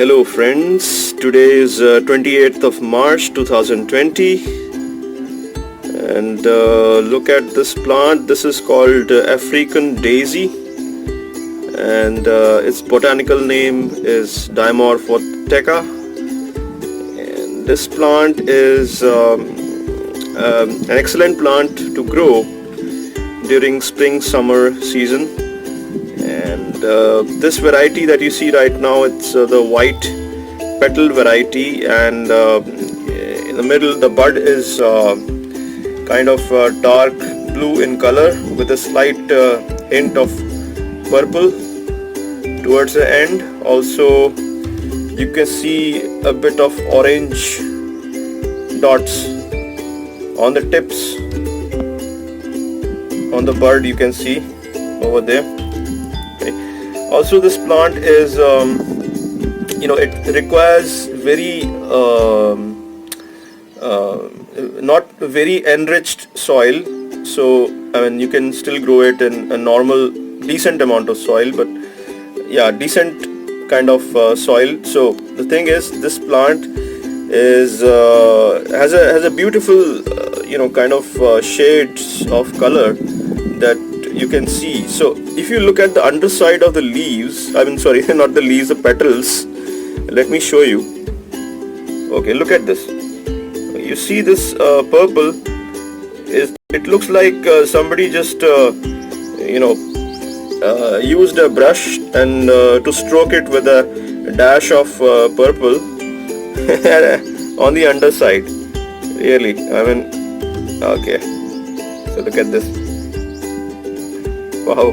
Hello friends, today is 28th of March 2020 and look at this plant. This is called African daisy and its botanical name is Dimorphotheca, and this plant is an excellent plant to grow during spring-summer season. And this variety that you see right now, it's the white petal variety, and in the middle the bud is kind of dark blue in color with a slight hint of purple towards the end. Also you can see a bit of orange dots on the tips on the bud, you can see over there. Also, this plant is, it requires very, not very enriched soil. So, you can still grow it in a normal, decent amount of soil, but yeah, decent kind of soil. So, the thing is, this plant is has a beautiful, kind of shades of color that you can see. So if you look at the underside of the leaves, not the leaves, the petals, let me show you. Okay, look at this. You see this purple, it looks like somebody just used a brush and to stroke it with a dash of purple on the underside. Really, okay, so look at this. Wow.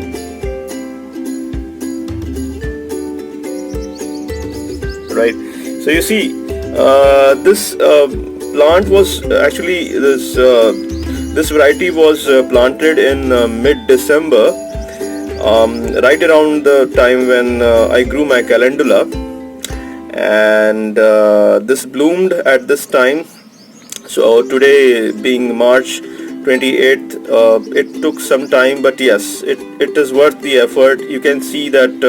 Right. So you see, this plant was actually this variety was planted in mid-December, right around the time when I grew my calendula, and this bloomed at this time. So today being March 28th, it took some time, but yes, it is worth the effort. You can see that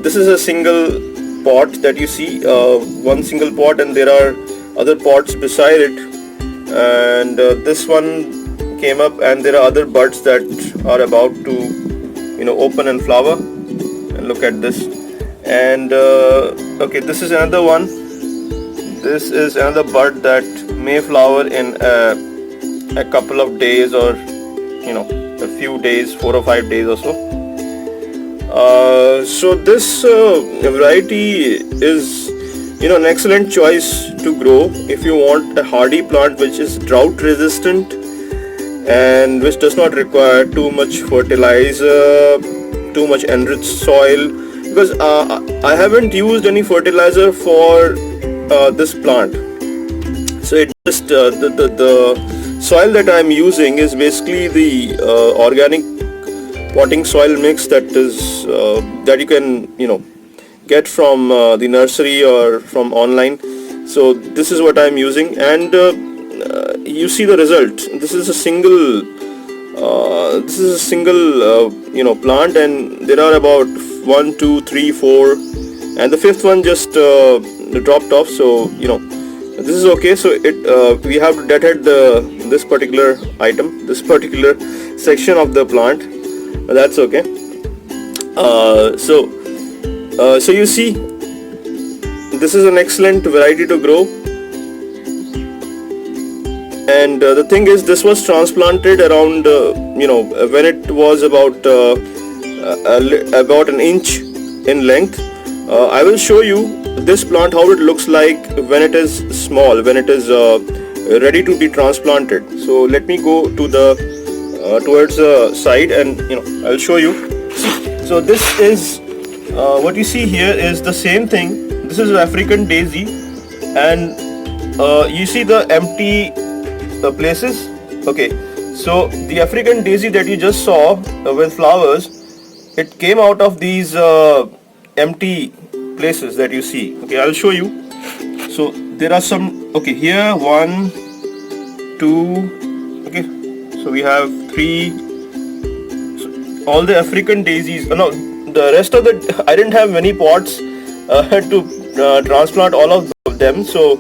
this is a single pot that you see, one single pot, and there are other pots beside it, and this one came up, and there are other buds that are about to open and flower. And look at this. And okay, this is another one. This is another bud that may flower in a couple of days, or a few days, 4 or 5 days or so. So this variety is an excellent choice to grow if you want a hardy plant which is drought resistant and which does not require too much fertilizer, too much enriched soil, because I haven't used any fertilizer for this plant. So it just the soil that I am using is basically the organic potting soil mix that is that you can get from the nursery or from online. So this is what I am using, and you see the result. This is a single plant, and there are about 1, 2, 3, 4, and the fifth one just dropped off. So this is okay. So we have to deadhead this particular item, this particular section of the plant. That's okay. So you see, this is an excellent variety to grow. And the thing is, this was transplanted around when it was about an inch in length. I will show you this plant how it looks like when it is small, when it is ready to be transplanted. So let me go to the towards the side, and I'll show you. So this is what you see here is the same thing. This is African daisy, and you see the empty places. Okay, so the African daisy that you just saw with flowers, it came out of these empty places that you see. Okay, I'll show you. So there are some. Okay, here 1, 2. Okay, so we have 3. So all the African daisies. No, the rest of the, I didn't have many pots to transplant all of them. So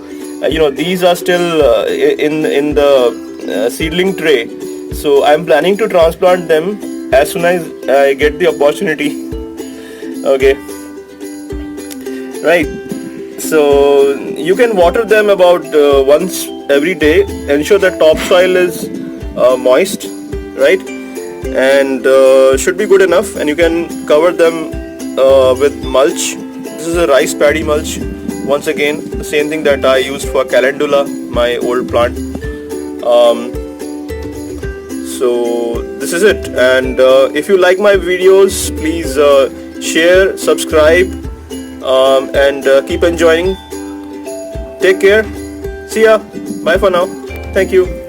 these are still in the seedling tray. So I'm planning to transplant them as soon as I get the opportunity. Okay, right. So you can water them about once every day. Ensure that topsoil is moist, right, and should be good enough. And you can cover them with mulch. This is a rice paddy mulch. Once again, the same thing that I used for calendula, my old plant. So this is it. And if you like my videos, please share, subscribe, and keep enjoying. Take care. See ya. Bye for now. Thank you.